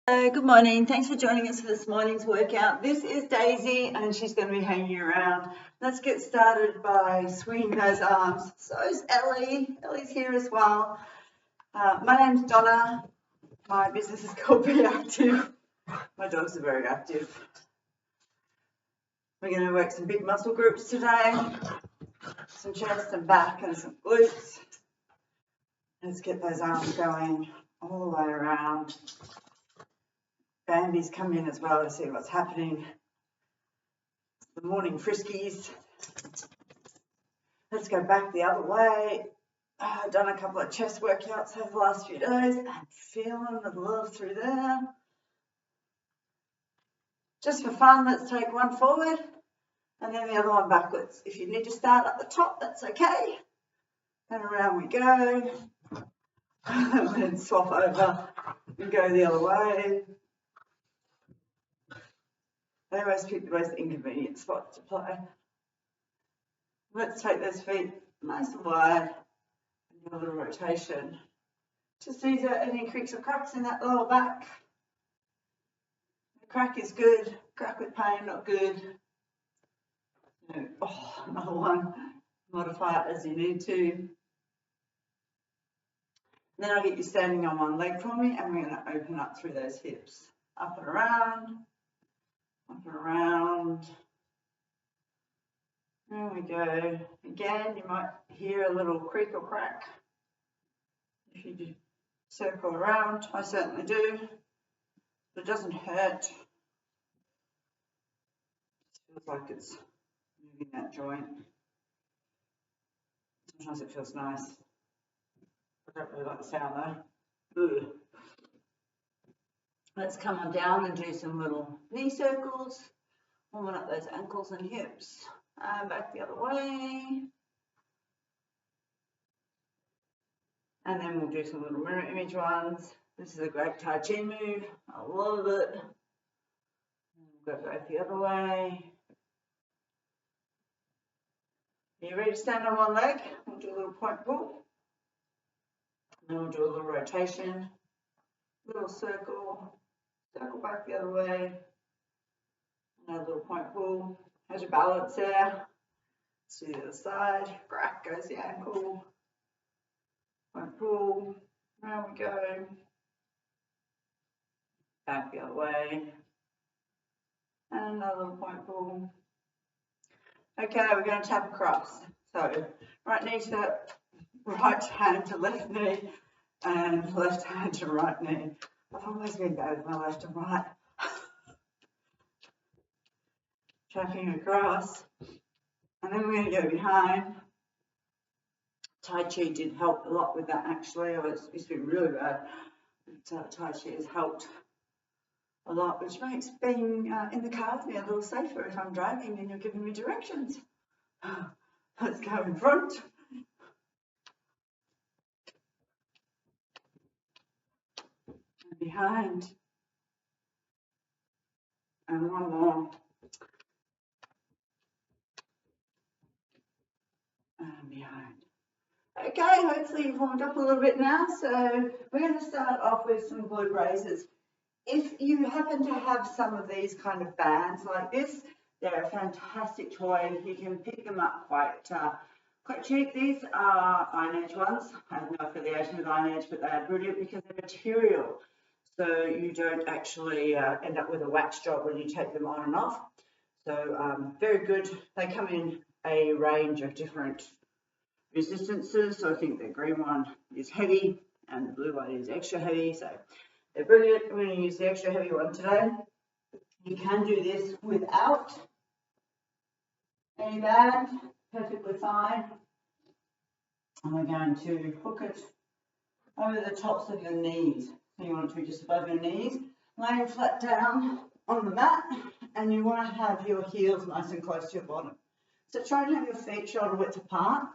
Good morning. Thanks for joining us for this morning's workout. This is Daisy and she's going to be hanging around. Let's get started by swinging those arms. So is Ellie. Ellie's here as well. My name's Donna. My business is called Be Active. My dogs are very active. We're going to work some big muscle groups today. Some chest and back and some glutes. Let's get those arms going all the way around. Bambi's come in as well to see what's happening. The morning friskies. Let's go back the other way. I've done a couple of chest workouts over the last few days. I'm feeling the love through there. Just for fun, let's take one forward and then the other one backwards. If you need to start at the top, that's okay. And around we go. And then swap over and go the other way. They always pick the most inconvenient spot to play. Let's take those feet nice and wide and do a little rotation. Just see if there are any creaks or cracks in that lower back. The crack is good. Crack with pain, not good. Oh, another one. Modify it as you need to. Then I'll get you standing on one leg for me and we're going to open up through those hips. Up and around. Up and around. There we go. Again, you might hear a little creak or crack if you do circle around. I certainly do. But it doesn't hurt. It feels like it's moving that joint. Sometimes it feels nice. I don't really like the sound though. Ugh. Let's come on down and do some little knee circles. Warming up those ankles and hips. And back the other way. And then we'll do some little mirror image ones. This is a great Tai Chi move. I love it. We'll go back the other way. Are you ready to stand on one leg? We'll do a little point pull. And then we'll do a little rotation. Little circle. Circle back the other way. Another little point pull. How's your balance there? Let's do the other side. Crack goes the ankle. Point pull. Round we go. Back the other way. And another little point pull. Okay, we're going to tap across. So right knee to right hand to left knee and left hand to right knee. I've always been bad with my left and right. Tapping across. And then we're going to go behind. Tai Chi did help a lot with that actually. I used to be really bad. But Tai Chi has helped a lot, which makes being in the car with me a little safer if I'm driving and you're giving me directions. Let's go in front. And behind. And one more. And behind. Okay, hopefully you've warmed up a little bit now. So we're going to start off with some glute raises. If you happen to have some of these kind of bands like this, they're a fantastic toy. You can pick them up quite cheap. These are Iron Edge ones. I have no affiliation with Iron Edge, but they are brilliant because they're material. So you don't actually end up with a wax job when you take them on and off. So very good. They come in a range of different resistances. So I think the green one is heavy and the blue one is extra heavy. So they're brilliant. We're going to use the extra heavy one today. You can do this without any band, perfectly fine. And we're going to hook it over the tops of your knees. So you want it to be just above your knees, laying flat down on the mat, and you want to have your heels nice and close to your bottom. So try and have your feet shoulder width apart.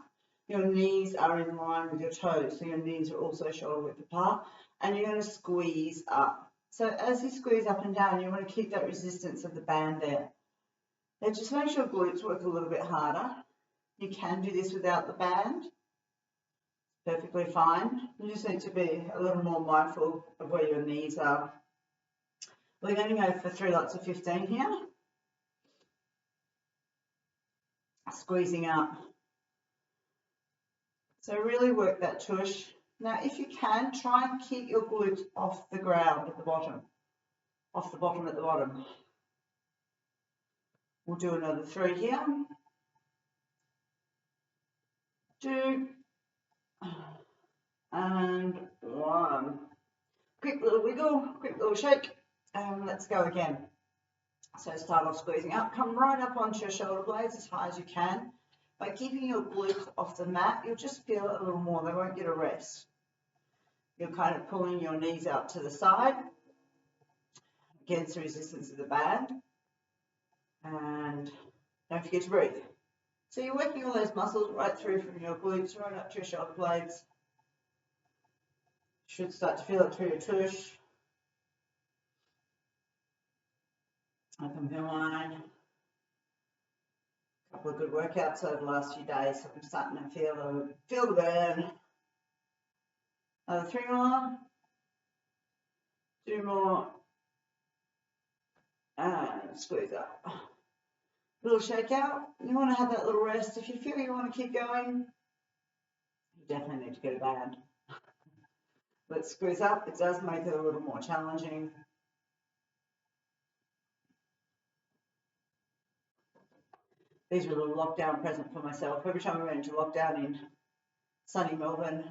Your knees are in line with your toes, so your knees are also shoulder width apart, and you're going to squeeze up. So as you squeeze up and down, you want to keep that resistance of the band there. Now just make sure glutes work a little bit harder. You can do this without the band. Perfectly fine. You just need to be a little more mindful of where your knees are. We're going to go for 3 lots of 15 here. Squeezing up. So really work that tush. Now, if you can, try and keep your glutes off the ground at the bottom. Off the bottom at the bottom. We'll do another 3 here. 2 and 1. Quick little wiggle, quick little shake, and let's go again. So start off squeezing up, come right up onto your shoulder blades as high as you can. By keeping your glutes off the mat, you'll just feel it a little more, they won't get a rest. You're kind of pulling your knees out to the side against the resistance of the band. And don't forget to breathe. So you're working all those muscles right through from your glutes, right up to your shoulder blades. You should start to feel it through your tush. Open your line. A couple of good workouts over the last few days, so I'm starting to feel the burn. Another 3 more. 2 more. And squeeze up. Little shake out. You want to have that little rest. If you feel you want to keep going, you definitely need to get a band. Let's squeeze up. It does make it a little more challenging. These are a little lockdown present for myself. Every time I went into lockdown in sunny Melbourne,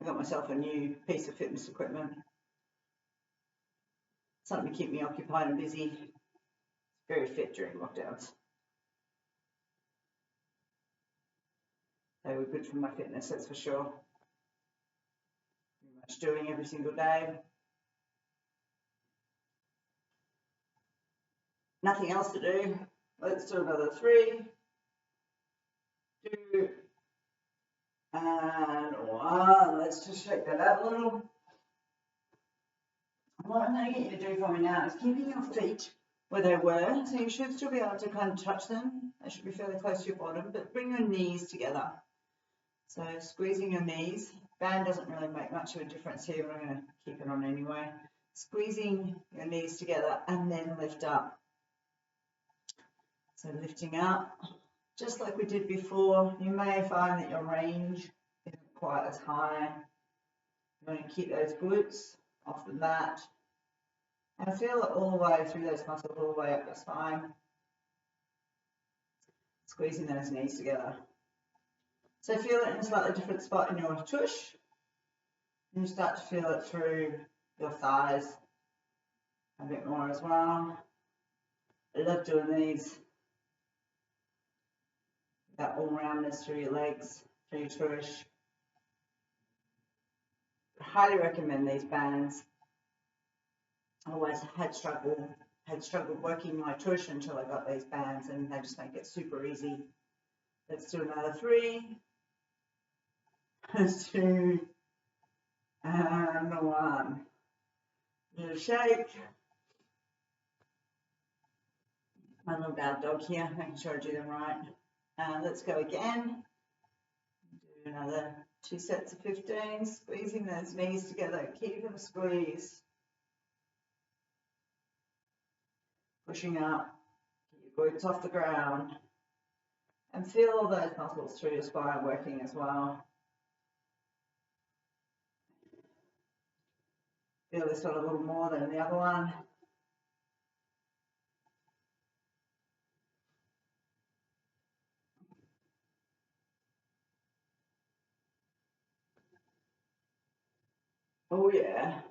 I got myself a new piece of fitness equipment. Something to keep me occupied and busy. Very fit during lockdowns. They were good for my fitness, that's for sure. Pretty much doing every single day. Nothing else to do. Let's do another 3, 2, and 1. Let's just shake that out a little. What I'm going to get you to do for me now is keeping your feet where they were, so you should still be able to kind of touch them. They should be fairly close to your bottom, but bring your knees together. So squeezing your knees. Band doesn't really make much of a difference here, but I'm going to keep it on anyway. Squeezing your knees together and then lift up. So lifting up, just like we did before. You may find that your range isn't quite as high. You want to keep those glutes off the mat and feel it all the way through those muscles, all the way up your spine. Squeezing those knees together. So feel it in a slightly different spot in your tush. And you start to feel it through your thighs a bit more as well. I love doing these. That all roundness through your legs, through your tush. I highly recommend these bands. I always had struggled working my tush until I got these bands, and they just make it super easy. Let's do another 3, 2, and 1. Little shake. My little bad dog here, making sure I do them right. Let's go again. Do another 2 sets of 15, squeezing those knees together. Keep them squeezed. Pushing up, keep your glutes off the ground. And feel all those muscles through your spine working as well. Feel this one a little more than the other one. Oh yeah.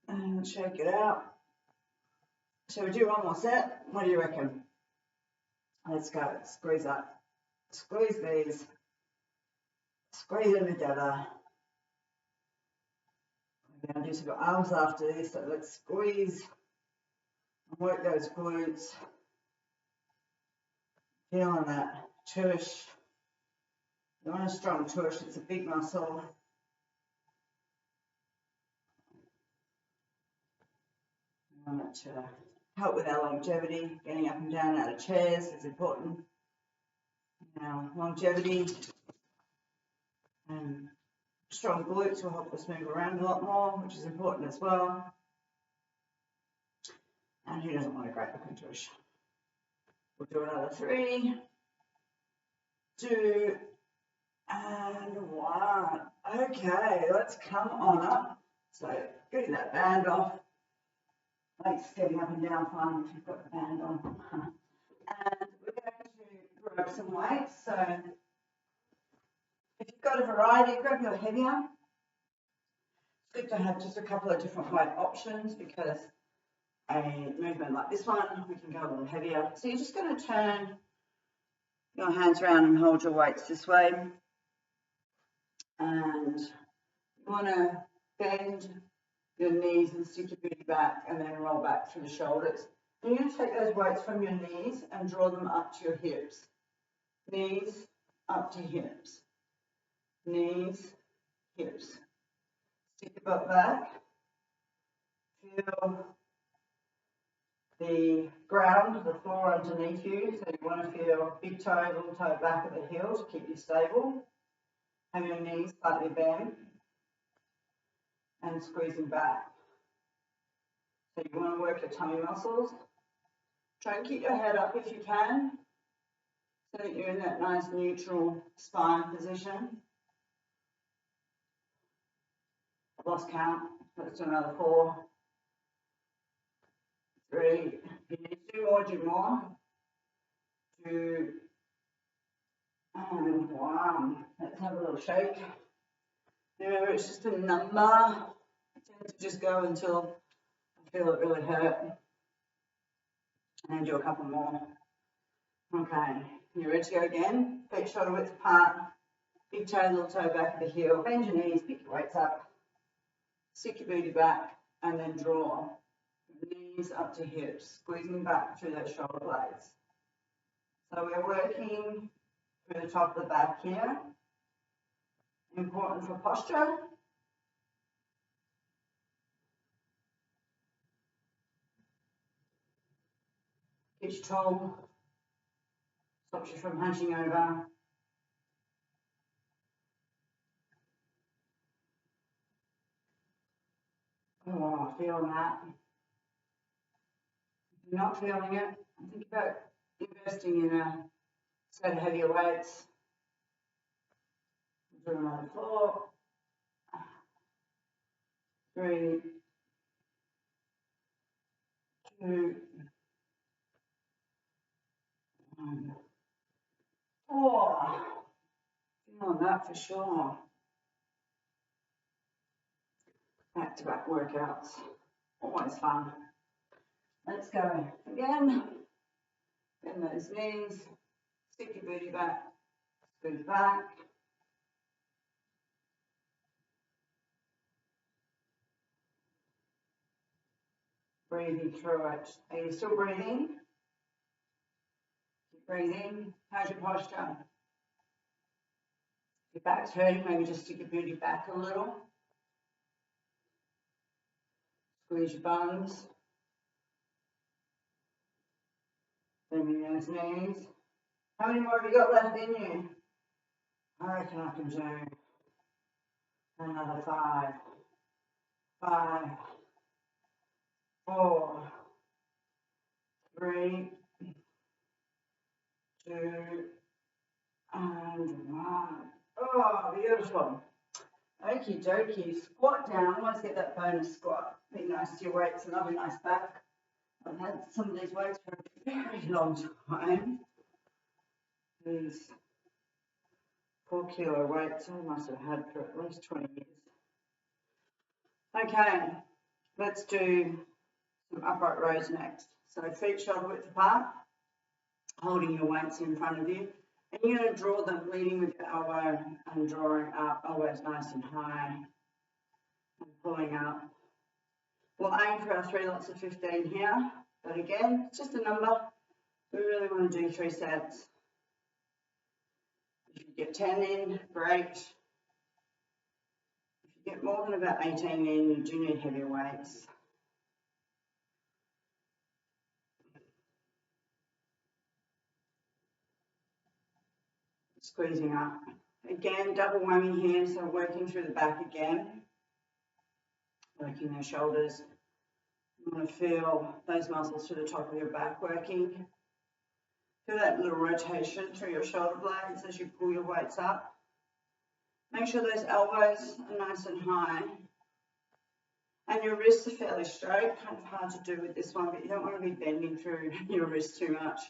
And shake it out. Shall we do one more set? What do you reckon? Let's go. Squeeze up. Squeeze these. Squeeze them together. We're going to do some arms after this, so let's squeeze and work those glutes. Feeling that tush. You want a strong tush, it's a big muscle. You want it to help with our longevity. Getting up and down out of chairs is important. Now, longevity and Strong glutes will help us move around a lot more, which is important as well. And who doesn't want a great looking tush? We'll do another 3, 2, and 1. Okay, let's come on up. So getting that band off. Like getting up and down fine if you've got the band on. And we're going to grab some weights. So if you've got a variety, grab your heavier. It's good to have just a couple of different weight options because a movement like this one, we can go a little heavier. So you're just going to turn your hands around and hold your weights this way. And you want to bend your knees and stick your booty back and then roll back through the shoulders. And you're going to take those weights from your knees and draw them up to your hips. Knees up to hips. Knees, hips. Stick your butt back. Feel the ground, the floor underneath you. So you want to feel big toe, little toe back at the heel to keep you stable. Have your knees slightly bent and squeezing back. So you want to work your tummy muscles. Try and keep your head up if you can, so that you're in that nice neutral spine position. I've lost count. Let's do another 4, 3. If you need to do more, do more. 2, and 1. Let's have a little shake. Remember, it's just a number. I tend to just go until I feel it really hurt. And then do a couple more. Okay, you ready to go again? Feet shoulder width apart. Big toe, little toe back of the heel. Bend your knees, pick your weights up. Stick your booty back and then draw. Knees up to hips, squeezing back through those shoulder blades. So we're working through the top of the back here. Important for posture. Keeps you tall. Stops you from hunching over. Oh, feel that. If you're not feeling it, think about investing in a set of heavier weights. Do another 4, 3, 2, 1. 4. Feeling that for sure. Back-to-back workouts. Always fun. Let's go again. Bend those knees. Stick your booty back. Scoot back. Breathing through it. Are you still breathing? Keep breathing. How's your posture? If your back's hurting, maybe just stick your booty back a little. Squeeze your buns. Bending those knees. How many more have you got left in you? I reckon I can do another 5. 5, 4, 3, 2, and 1. Oh, beautiful. Okie dokie. Squat down. Let's get that bonus squat. Be nice to your weights and have a nice back. I've had some of these weights for a very long time. These 4-kilo weights I must have had for at least 20 years. Okay, let's do some upright rows next. So feet shoulder width apart, holding your weights in front of you. And you're going to draw them, leading with your elbow and drawing up, elbows nice and high, and pulling up. We'll aim for our 3 lots of 15 here, but again, it's just a number. We really want to do 3 sets. If you get 10 in, great. If you get more than about 18 in, you do need heavier weights. Squeezing up. Again, double whammy here, so working through the back again, working their shoulders. You want to feel those muscles through the top of your back working. Feel that little rotation through your shoulder blades as you pull your weights up. Make sure those elbows are nice and high. And your wrists are fairly straight, kind of hard to do with this one, but you don't want to be bending through your wrists too much.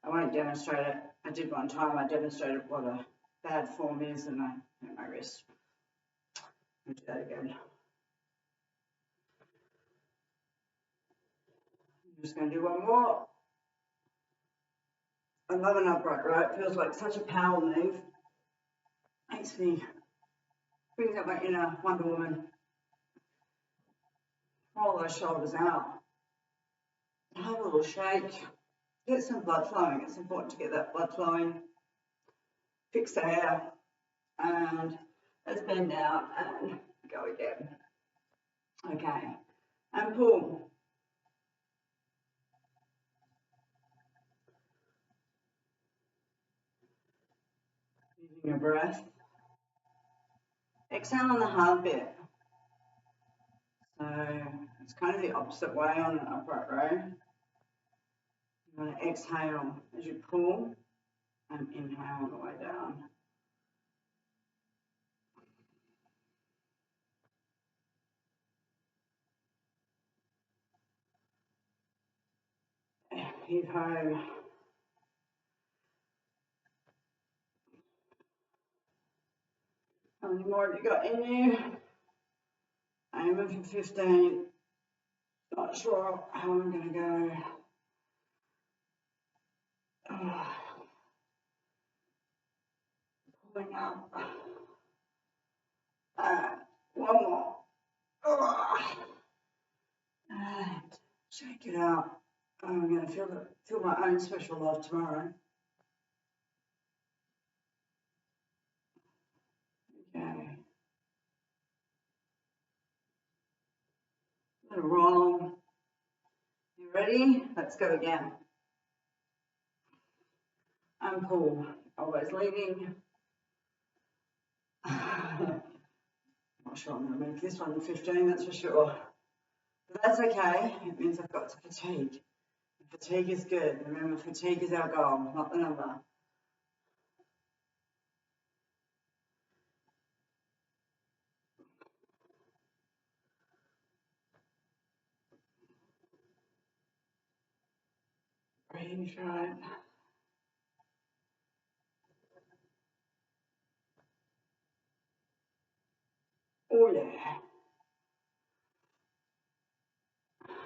I won't demonstrate it. I did one time, I demonstrated what a bad form is and I hurt my wrist. I'll do that again. I'm just going to do one more. I love an upright row. It feels like such a power move. Makes me, brings up my inner Wonder Woman. Roll those shoulders out. Have a little shake. Get some blood flowing. It's important to get that blood flowing. Fix the hair. And let's bend down and go again. Okay. And pull. Using your breath. Exhale on the hard bit. So it's kind of the opposite way on an upright row. You want to exhale as you pull and inhale on the way down. Heave ho. How many more have you got in you? Aiming for 15. Not sure how I'm going to go. Pulling up. One more. And shake it out. I'm going to feel my own special love tomorrow. Okay. Little roll. You ready? Let's go again. And pull. Always leaning. Not sure I'm going to make this one 15, that's for sure. But that's okay. It means I've got to fatigue. Fatigue is good. Remember, fatigue is our goal, not the number. Breathe right. Oh yeah. There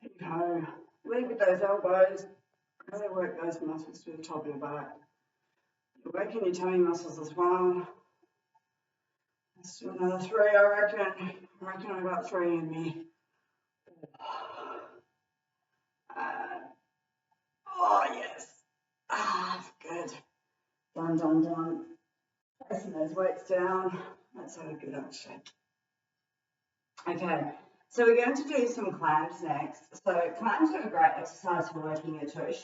you go. Leave with those elbows. Really work those muscles through the top of your back. You're working your tummy muscles as well. Let's do another 3, I reckon. I reckon I've got 3 in me. Oh yes. That's good. Done, done, done. Pressing those weights down. Let's have a good old shake. Okay, so we're going to do some clams next. So clams are a great exercise for working your tush.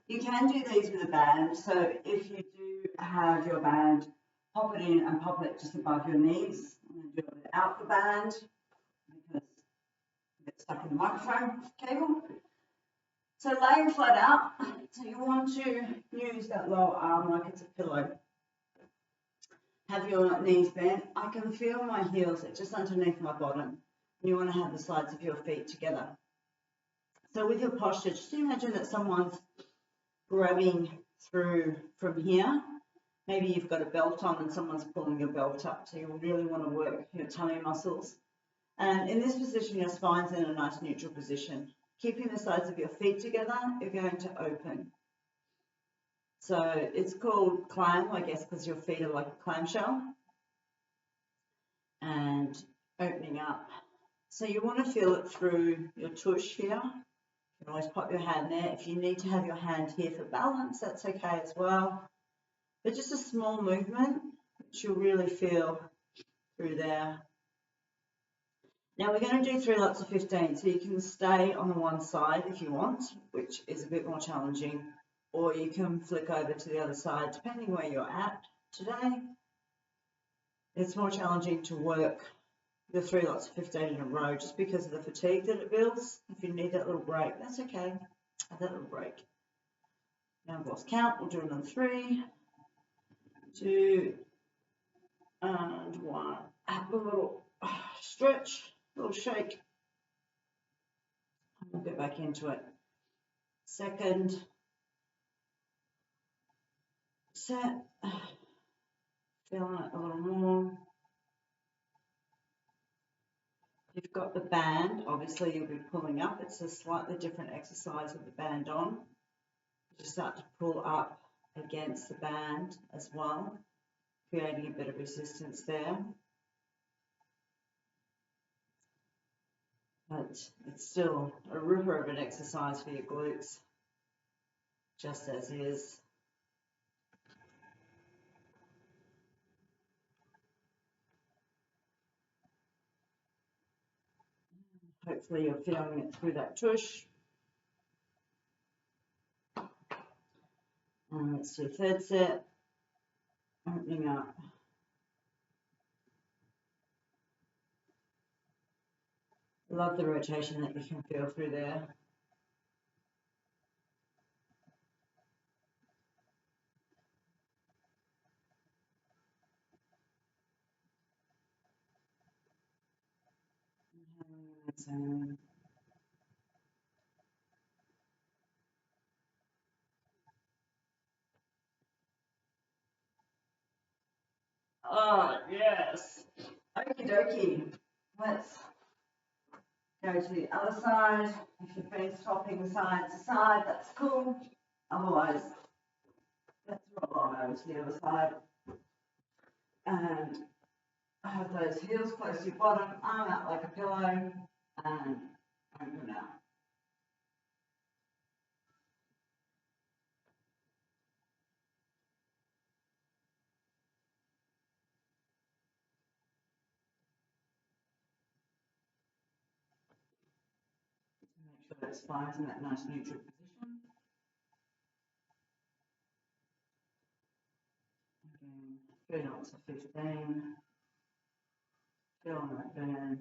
You can do these with a band. So if you do have your band, pop it in and pop it just above your knees. I'm going to do it without the band because it gets stuck in the microphone cable. So laying flat out. So you want to use that lower arm like it's a pillow. Have your knees bent. I can feel my heels just underneath my bottom. You want to have the sides of your feet together. So with your posture, just imagine that someone's grabbing through from here. Maybe you've got a belt on and someone's pulling your belt up. So you really want to work your tummy muscles. And in this position, your spine's in a nice neutral position. Keeping the sides of your feet together, you're going to open. So it's called clam, I guess, because your feet are like a clamshell. And opening up. So you want to feel it through your tush here. You can always pop your hand there. If you need to have your hand here for balance, that's okay as well. But just a small movement, which you'll really feel through there. Now we're going to do 3 lots of 15, so you can stay on the one side if you want, which is a bit more challenging. or you can flick over to the other side, depending where you're at today. It's more challenging to work the 3 lots of 15 in a row just because of the fatigue that it builds. If you need that little break, that's okay. Have that little break. Now I've lost count. We'll do another 3, 2, and 1. Have a little stretch, a little shake. And we'll get back into it. Second set. Feeling it a little more. You've got the band, obviously you'll be pulling up. It's a slightly different exercise with the band on. You start to pull up against the band as well, creating a bit of resistance there. But it's still a ripper of an exercise for your glutes, just as is. Hopefully you're feeling it through that tush. And let's do third set, opening up. Love the rotation that you can feel through there. Oh, yes. Okie dokie. Let's go to the other side. If you've been swapping side to side, that's cool. Otherwise, let's roll on over to the other side. And have those heels close to your bottom, arm out like a pillow, and open out. Make sure that spine's in that nice neutral position. Again, 3 knots of 15. Feel on that burn.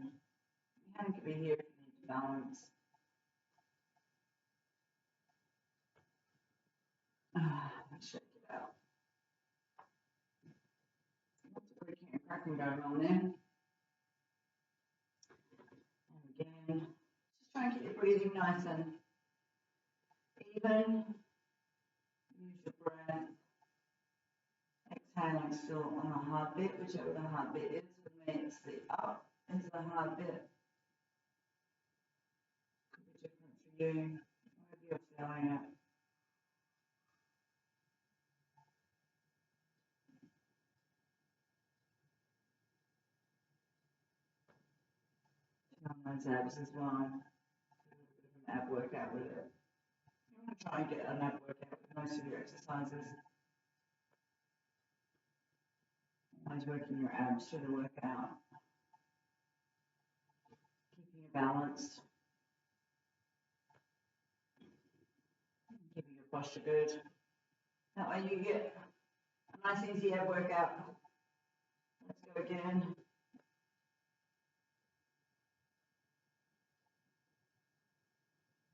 Your hand could be here if you need to balance. Let's shake it out. Lots of breaking and cracking going on there. And again, just try and keep your breathing nice and even. Use your breath. Exhaling still on the hard bit, whichever the hard bit is. For me, it's the up is the hard bit. Could be different for you. Wherever you're feeling it. On those abs as well. An ab workout with it. You want to try and get an ab workout with most of your exercises. Always working your abs through the workout. Keeping you balanced. Keeping your posture good. That way you get a nice easy ab workout. Let's go again.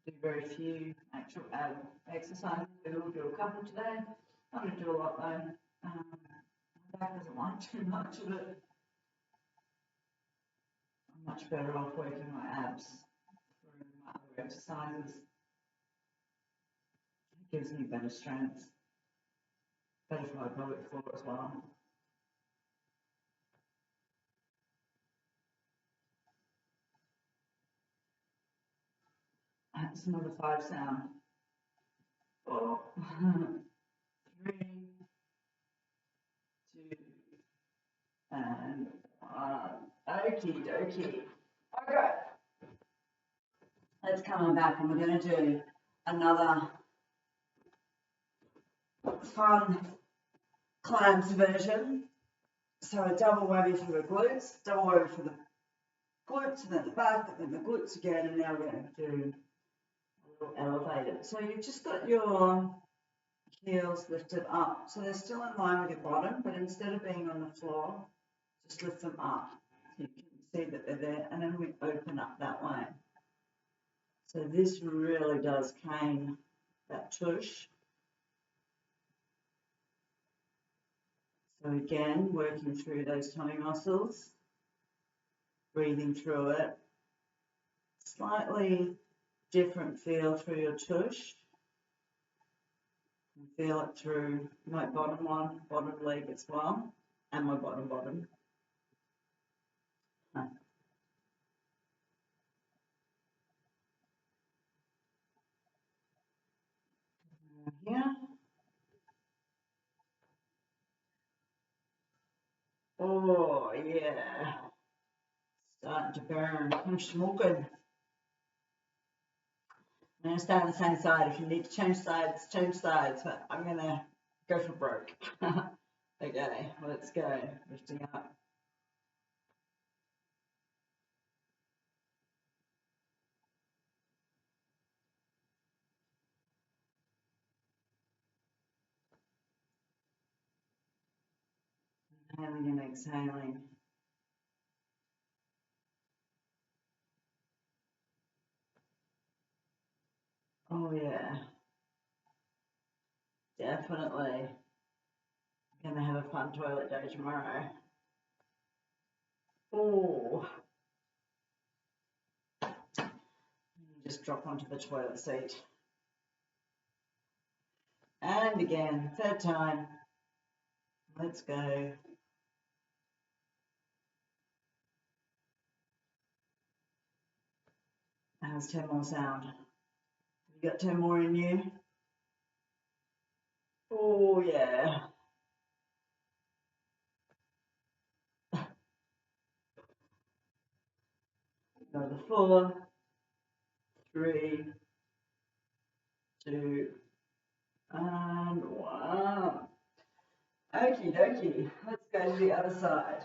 Do very few actual ab exercises. We'll do a couple today. I'm going to do a lot though. My back doesn't like too much of it. I'm much better off working my abs through my other exercises. It gives me better strength. Better for my pelvic floor as well. That's another 5 sound. 4, 3, 2, and 1. Okie dokie. Okay. Let's come on back and we're going to do another fun clams version. So a double whammy for the glutes, double whammy for the glutes, and then the back, and then the glutes again, and now we're going to do a little elevated. So you've just got your heels lifted up. So they're still in line with your bottom, but instead of being on the floor, just lift them up. So you can see that they're there, and then we open up that way. So this really does cane that tush. So again, working through those tummy muscles, breathing through it. Slightly different feel through your tush. You can feel it through my bottom one, bottom leg as well, and my bottom. Here. Oh yeah, starting to burn. I'm smoking. I'm going to stay on the same side. If you need to change sides, but I'm going to go for broke. Okay, let's go. Lifting up. Inhaling and exhaling. Oh yeah, definitely. I'm going to have a fun toilet day tomorrow. Oh. Just drop onto the toilet seat. And again, third time. Let's go. How's 10 more sound? You got 10 more in you? Oh yeah. Another 4, 3, 2, and 1. Okie dokie. Let's go to the other side.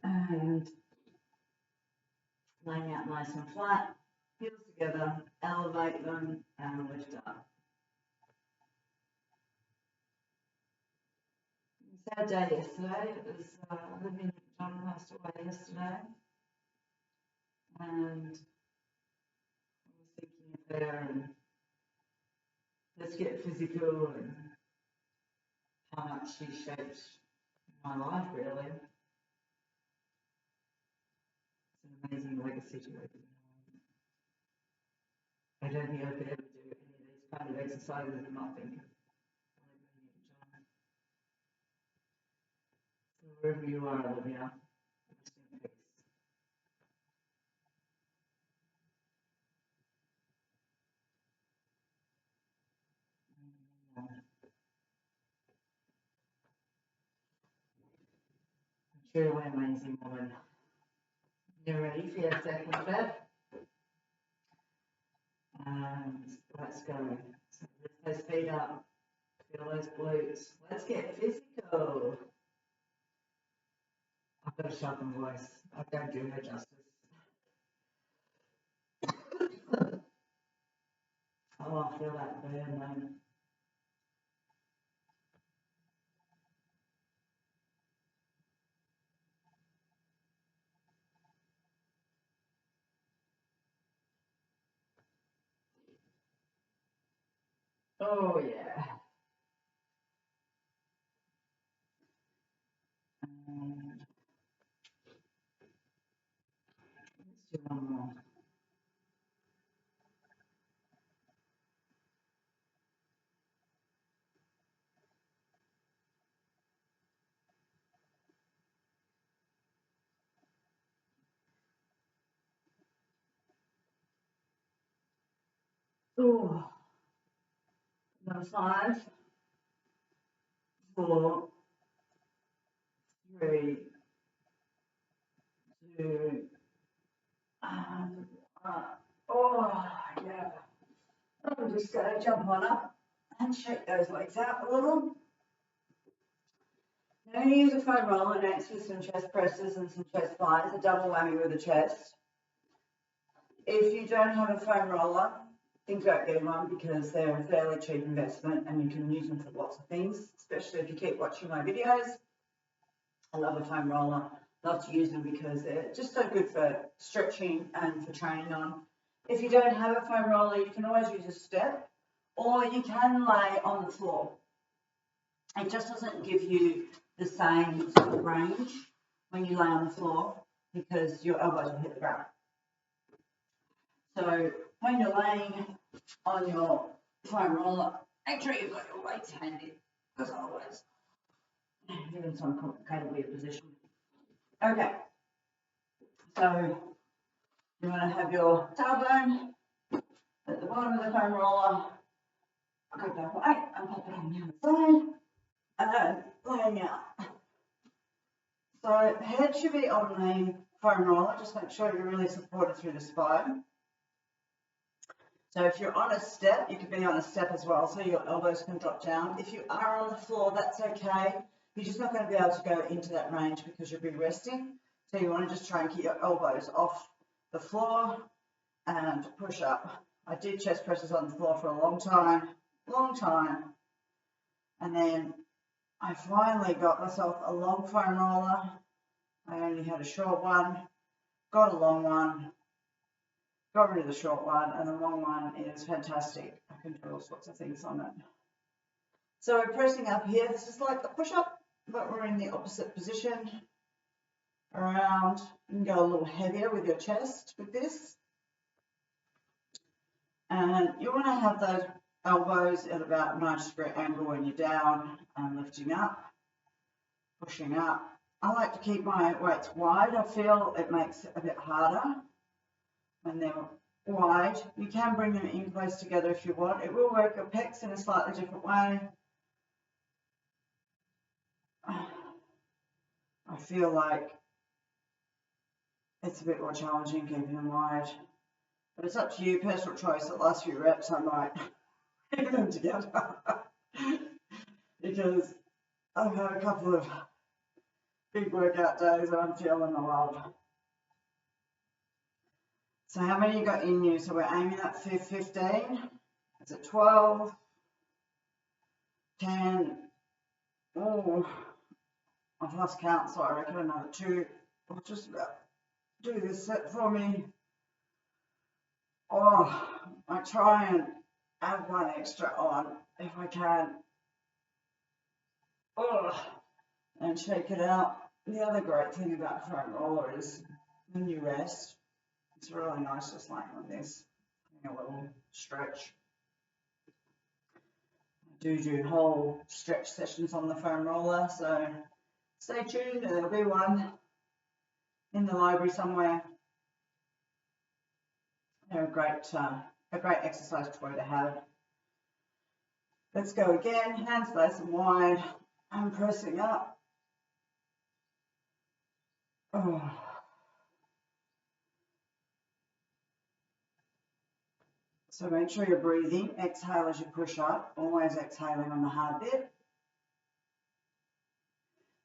And laying out nice and flat, heels together, elevate them and lift up. Sad day yesterday. It was living John passed away yesterday, and I was thinking of her and let's get physical and how much she shaped my life really. It's an amazing legacy to leave behind. I don't think I could ever do any of these kind of exercises and not think of John. So wherever you are, Olivia, rest in peace. Truly amazing woman. You ready for your second bit? And let's go. So lift those feet up, feel those glutes. Let's get physical. I've got a sharpened voice. I don't do her justice. Oh, I feel that burn then. Oh, yeah. And let's do one more. Oh, number 5, 4, 3, 2, and 1. Oh, yeah. I'm just going to jump on up and shake those legs out a little. Now you use a foam roller next with some chest presses and some chest flies, a double whammy with the chest. If you don't have a foam roller, think about getting one because they're a fairly cheap investment and you can use them for lots of things, especially if you keep watching my videos. I love a foam roller, love to use them because they're just so good for stretching and for training on. If you don't have a foam roller, you can always use a step, or you can lay on the floor. It just doesn't give you the same sort of range when you lay on the floor because your elbows will hit the ground. So when you're laying on your foam roller, make sure you've got your weights handy, as always. You're in some complicated weird position. Okay, so you want to have your tailbone at the bottom of the foam roller. Go that way and pop it on the other side, and then laying out. So head should be on the foam roller. Just make sure you're really supported through the spine. So if you're on a step, you could be on a step as well, so your elbows can drop down. If you are on the floor, that's okay. You're just not going to be able to go into that range because you'll be resting. So you want to just try and keep your elbows off the floor and push up. I did chest presses on the floor for a long time. And then I finally got myself a long foam roller. I only had a short one, got a long one. Got rid of the short one, and the long one is fantastic. I can do all sorts of things on it. So we're pressing up here. This is like a push-up, but we're in the opposite position. Around. You can go a little heavier with your chest with this. And you want to have those elbows at about a 90-degree angle when you're down and lifting up, pushing up. I like to keep my weights wide. I feel it makes it a bit harder when they're wide. You can bring them in close together if you want. It will work your pecs in a slightly different way. I feel like it's a bit more challenging keeping them wide. But it's up to you, personal choice. The last few reps I might keep them together. Because I've had a couple of big workout days and I'm feeling the love. So how many you got in you? So we're aiming at 15. Is it 12? 10. Oh, I've lost count, so I reckon another 2. I'll just about do this set for me. Oh, I try and add one extra on if I can. Oh, and shake it out. The other great thing about foam roller is when you rest, it's really nice just laying on this, having a little stretch. I do whole stretch sessions on the foam roller, so stay tuned and there'll be one in the library somewhere. They're a great exercise toy to have. Let's go again, hands nice and wide. I'm pressing up. Oh. So make sure you're breathing. Exhale as you push up, always exhaling on the hard bit.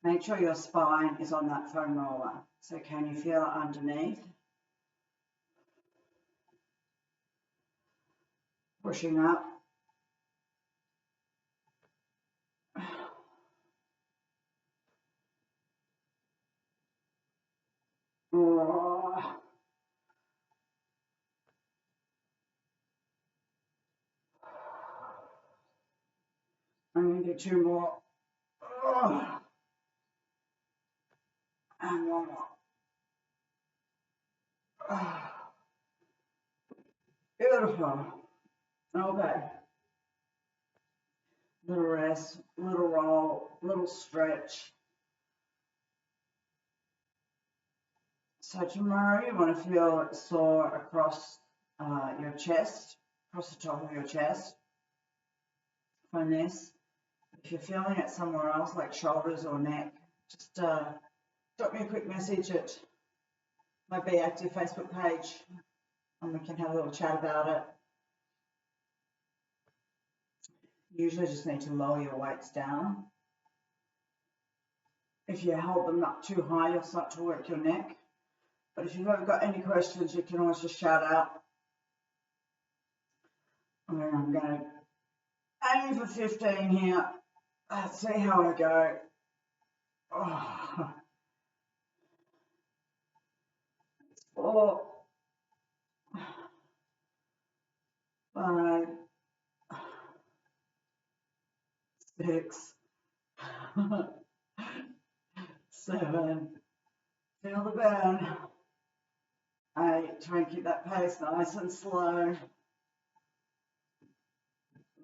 Make sure your spine is on that foam roller. So can you feel it underneath? Pushing up. Oh. I'm going to do 2 more. Oh. And 1 more. Oh. Beautiful. Okay. Little rest, little roll, little stretch. So tomorrow you want to feel it sore across your chest, across the top of your chest from this. If you're feeling it somewhere else, like shoulders or neck, just drop me a quick message at my Be Active Facebook page and we can have a little chat about it. You usually just need to lower your weights down. If you hold them up too high, you'll start to work your neck. But if you've ever got any questions, you can always just shout out. And then I'm going to aim for 15 here. Let's see how I go. Oh. 4, 5, 6, 7, feel the burn. 8, try and keep that pace nice and slow.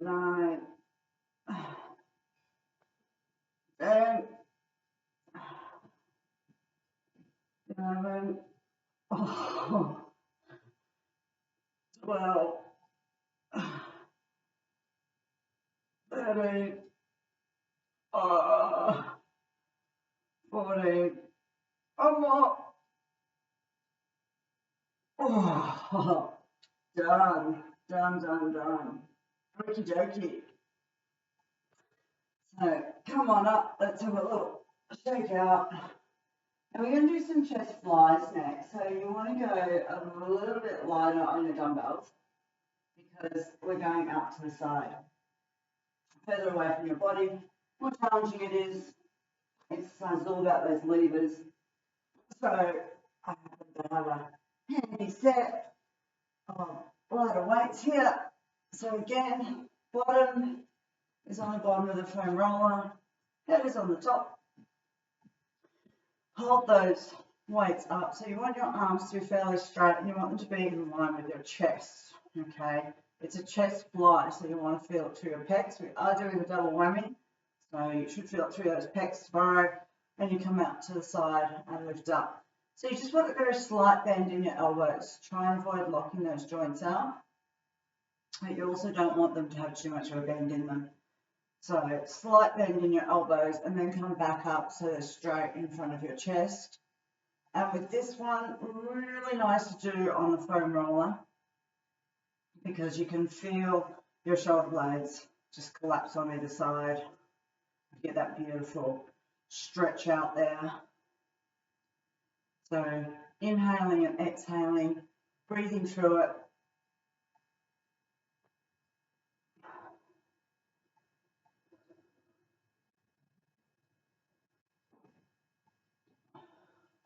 9, 10, 11, 12, 13, 14, one more. Oh, done. Okie dokie. So come on up, let's have a little shake out. And we're going to do some chest flies next. So you want to go a little bit lighter on your dumbbells because we're going out to the side. Further away from your body, more challenging it is. Exercise is all about those levers. So I happen to have a handy set of lighter weights here. So again, bottom is on the bottom of the foam roller, head is on the top. Hold those weights up. So you want your arms to be fairly straight and you want them to be in line with your chest, okay? It's a chest fly, so you want to feel it through your pecs. We are doing a double whammy, so you should feel it through those pecs tomorrow, and you come out to the side and lift up. So you just want a very slight bend in your elbows. Try and avoid locking those joints out, but you also don't want them to have too much of a bend in them. So slight bend in your elbows and then come back up so they're straight in front of your chest. And with this one, really nice to do on the foam roller because you can feel your shoulder blades just collapse on either side. You get that beautiful stretch out there. So inhaling and exhaling, breathing through it.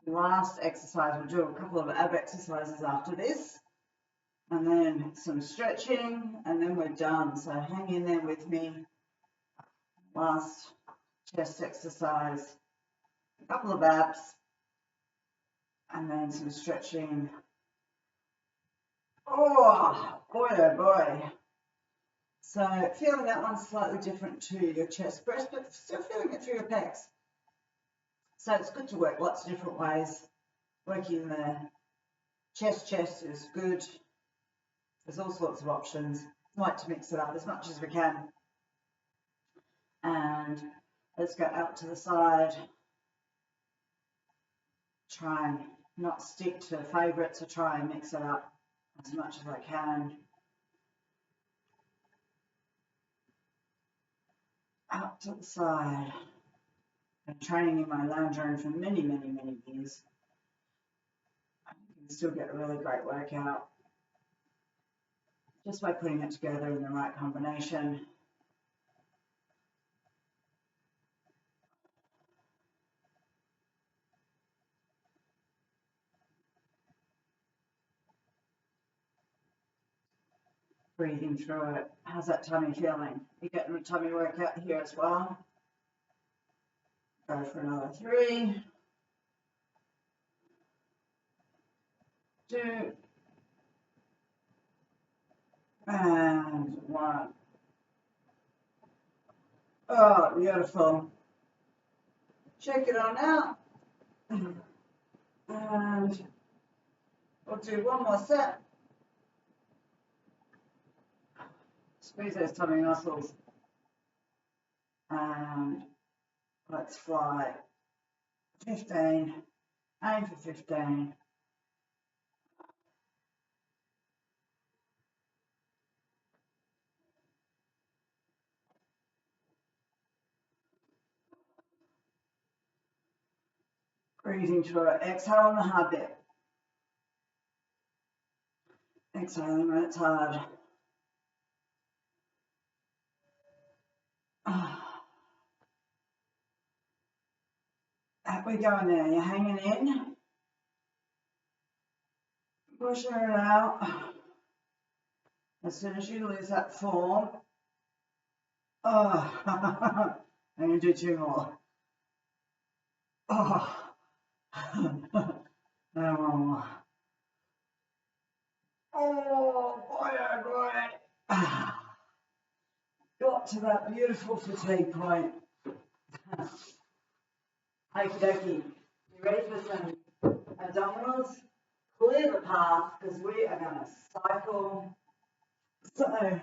Last exercise, we'll do a couple of ab exercises after this, and then some stretching, and then we're done. So hang in there with me. Last chest exercise, a couple of abs, and then some stretching. Oh boy. So feeling that one slightly different to your chest press, but still feeling it through your pecs. So it's good to work lots of different ways. Working the chest is good. There's all sorts of options. I like to mix it up as much as we can. And let's go out to the side. Try and not stick to favourites, or try and mix it up as much as I can. Out to the side. Been training in my lounge room for many years. You can still get a really great workout just by putting it together in the right combination. Breathing through it. How's that tummy feeling? You getting a tummy workout here as well? Go for another 3, 2, and 1. Oh, beautiful. Check it on out. And we'll do one more set. Squeeze those tummy muscles. And let's fly. 15. Aim for 15. Breathing through it. Exhale on the hard bit. Exhaling when it's hard. We're going there. You're hanging in. Pushing it out. As soon as you lose that form. Oh, I'm going to do 2 more. Oh. Oh, boy, oh boy. Got to that beautiful fatigue point. Okie dokie. You ready for some abdominals? Clear the path because we are going to cycle. So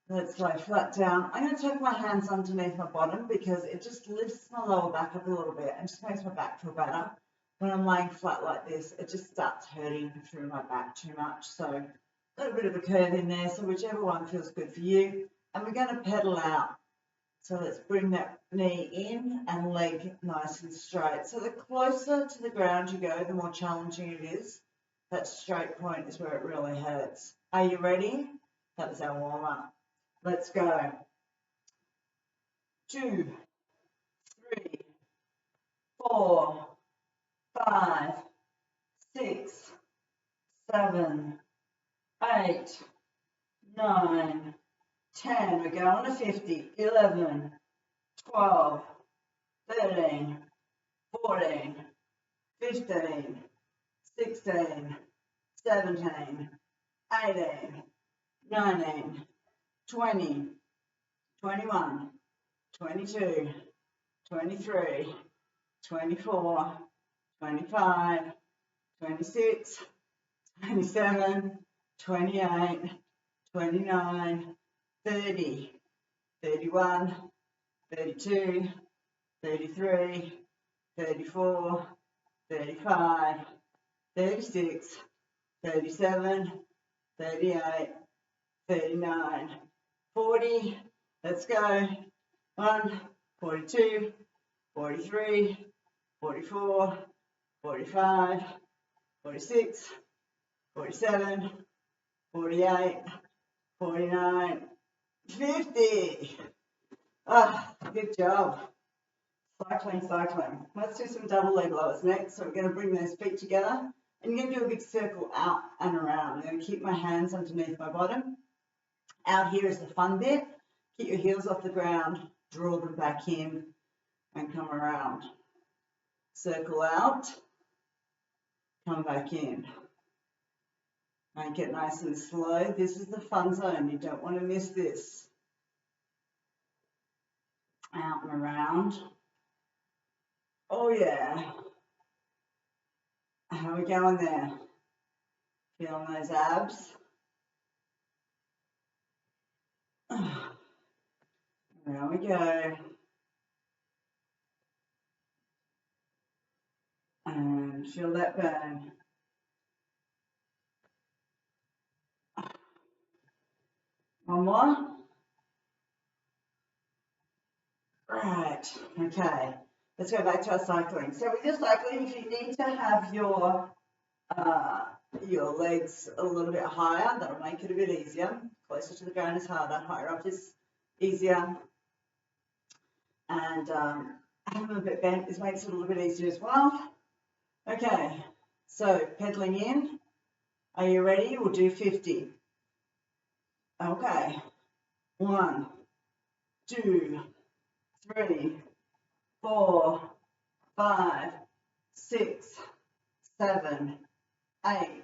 let's lay flat down. I'm going to take my hands underneath my bottom because it just lifts my lower back up a little bit and just makes my back feel better. When I'm laying flat like this, it just starts hurting through my back too much. So a little bit of a curve in there, so whichever one feels good for you. And we're going to pedal out. So let's bring that knee in and leg nice and straight. So the closer to the ground you go, the more challenging it is. That straight point is where it really hurts. Are you ready? That was our warm up. Let's go. 2, 3, 4, 5, 6, 7, 8, 9, 10. We're going to 50. 11, 12, 13, 14, 15, 16, 17, 18, 19, 20, 21, 22, 23, 24, 25, 26, 27, 28, 29, 30, 31, 32, 33, 34, 35, 36, 37, 38, 39, 40. Let's go. 1, 42, 43, 44, 45, 46, 47, 48, 49, 50. Ah, good job. Cycling, cycling. Let's do some double leg lowers next. So we're going to bring those feet together and you're going to do a big circle out and around. I'm going to keep my hands underneath my bottom. Out here is the fun bit. Keep your heels off the ground, draw them back in and come around. Circle out, come back in. Make it nice and slow. This is the fun zone. You don't want to miss this. Out and around. Oh yeah. How are we going there? Feeling those abs? There we go. And feel that burn. One more. Right, okay. Let's go back to our cycling. So with your cycling, if you need to have your legs a little bit higher, that'll make it a bit easier. Closer to the ground is harder, higher up is easier. And having them a bit bent makes it a little bit easier as well. Okay, so pedaling in. Are you ready? We'll do 50. Okay. 1, 2, 3, 4, 5, 6, 7, 8,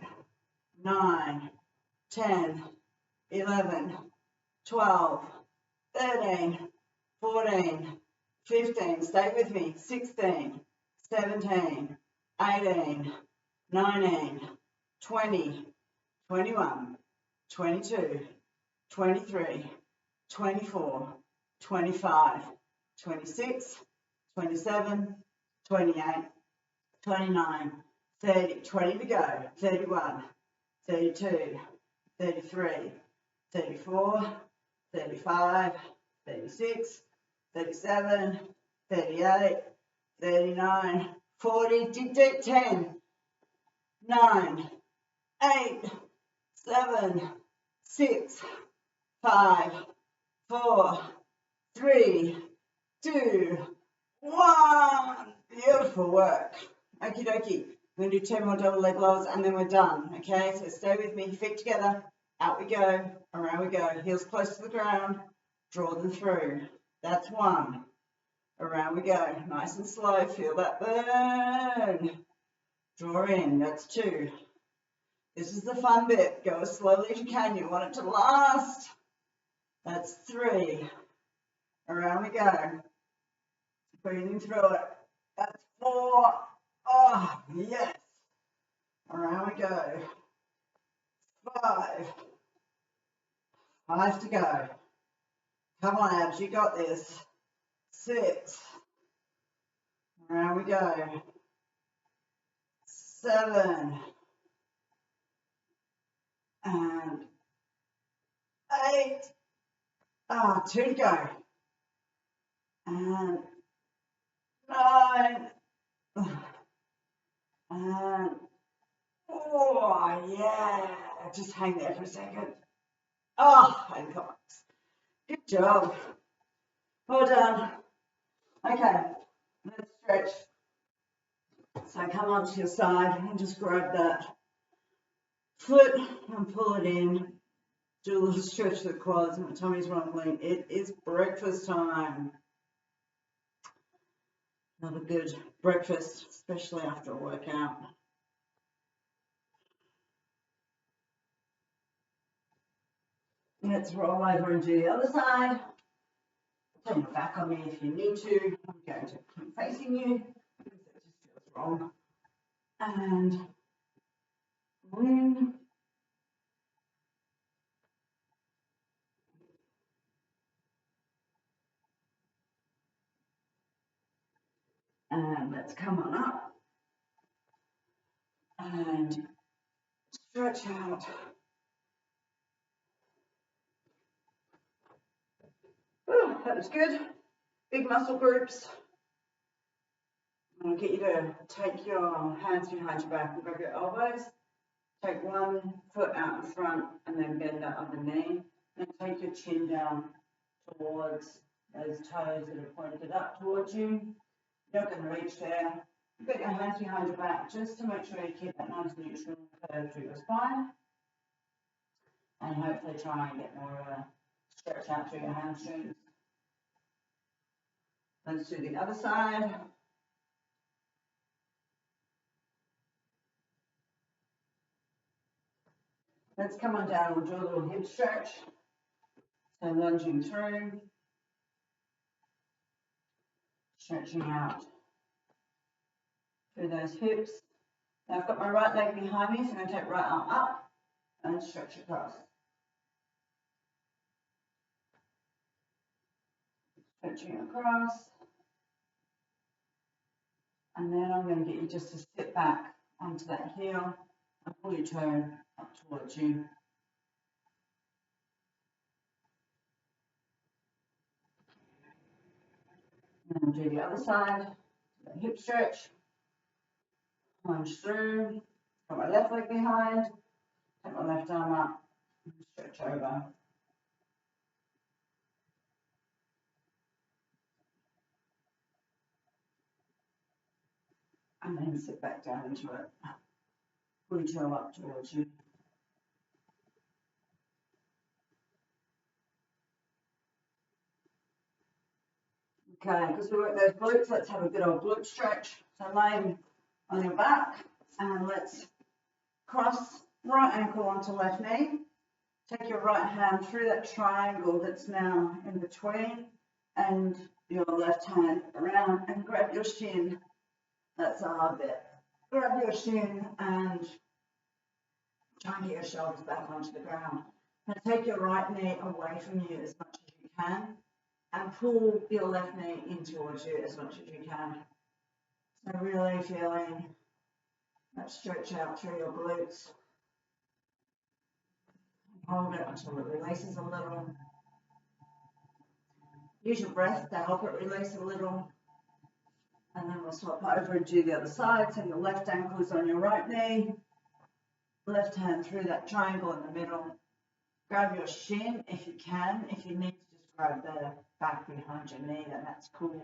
9, 10, 11, 12, 13, 14, 15, stay with me, 16, 17, 18, 19, 20, 21, 22, 23, 24, 25, 26, 27, 28, 29, 30, 20 to go, 31, 32, 33, 34, 35, 36, 37, 38, 39, 40, dig deep, 10, 9, 8, 7, 6, 5, 4, 3, 2, 1. Beautiful work. Okie dokie. We're going to do 10 more double leg lowers and then we're done. Okay, so stay with me. Feet together. Out we go. Around we go. Heels close to the ground. Draw them through. That's 1. Around we go. Nice and slow. Feel that burn. Draw in. That's 2. This is the fun bit. Go as slowly as you can. You want it to last. That's 3. Around we go. Breathing through it. That's 4. Oh, yes. Around we go. 5. 5 to go. Come on, abs. You got this. 6. Around we go. 7. And 8. 2 to go. And 9. And oh, yeah. Just hang there for a second. Oh, thanks. Good job. Well done. Okay, let's stretch. So come onto your side and just grab that foot and pull it in. Do a little stretch to the quads. My tummy's rumbling. It is breakfast time. Not a good breakfast, especially after a workout. Let's roll over and do the other side. Turn your back on me if you need to. I'm going to keep facing you because it just feels wrong. And in. And let's come on up. And stretch out. Oh, that was good. Big muscle groups. I'll get you to take your hands behind your back and grab your elbows. Take one foot out in front and then bend that other knee. And take your chin down towards those toes that are pointed up towards you. You're not going to reach there. You've got your hands behind your back just to make sure you keep that nice neutral curve through your spine. And hopefully try and get more of a stretch out through your hamstrings. Let's do the other side. Let's come on down, we'll do a little hip stretch. So lunging through, stretching out through those hips. Now I've got my right leg behind me, so I'm going to take right arm up and stretch across. Stretching across. And then I'm going to get you just to sit back onto that heel and pull your toe up towards you. And then we'll do the other side, the hip stretch, lunge through, got my left leg behind, take my left arm up, and stretch over. And then sit back down into it, pull your toe up towards you. Okay, because we work those glutes, let's have a good old glute stretch. So lay on your back and let's cross right ankle onto left knee. Take your right hand through that triangle that's now in between and your left hand around and grab your shin. That's a hard bit. Grab your shin and try and get your shoulders back onto the ground. Now take your right knee away from you as much as you can. And pull your left knee in towards you as much as you can. So really feeling that stretch out through your glutes. Hold it until it releases a little. Use your breath to help it release a little. And then we'll swap over and do the other side. So your left ankle is on your right knee. Left hand through that triangle in the middle. Grab your shin if you can. If you need to just grab the back behind your knee, then that's cool.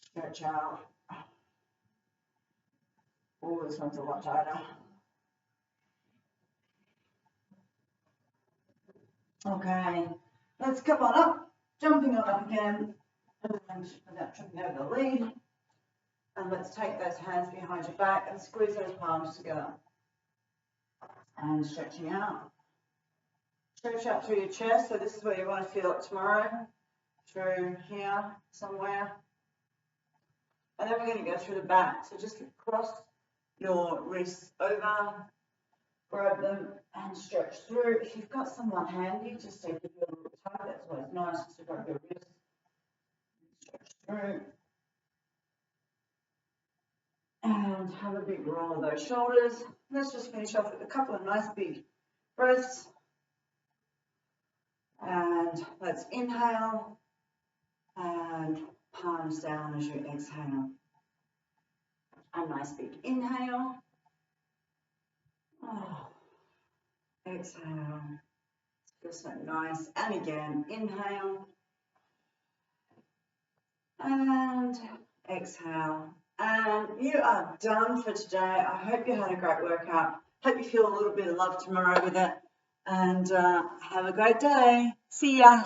Stretch out. Oh, this one's a lot tighter. Okay, let's come on up, jumping on up again, and without tripping over the lead. And let's take those hands behind your back and squeeze those palms together. And stretching out. Stretch out through your chest, so this is where you want to feel it tomorrow. Through here, somewhere. And then we're going to go through the back, so just cross your wrists over, grab them and stretch through. If you've got someone handy, just take it a little tight. That's always nice, just to grab your wrist, stretch through. And have a big roll of those shoulders. Let's just finish off with a couple of nice big breaths. And let's inhale and palms down as you exhale. A nice big inhale. Oh, exhale. Feels so nice. And again, inhale. And exhale. And you are done for today. I hope you had a great workout. Hope you feel a little bit of love tomorrow with it. And have a great day. See ya.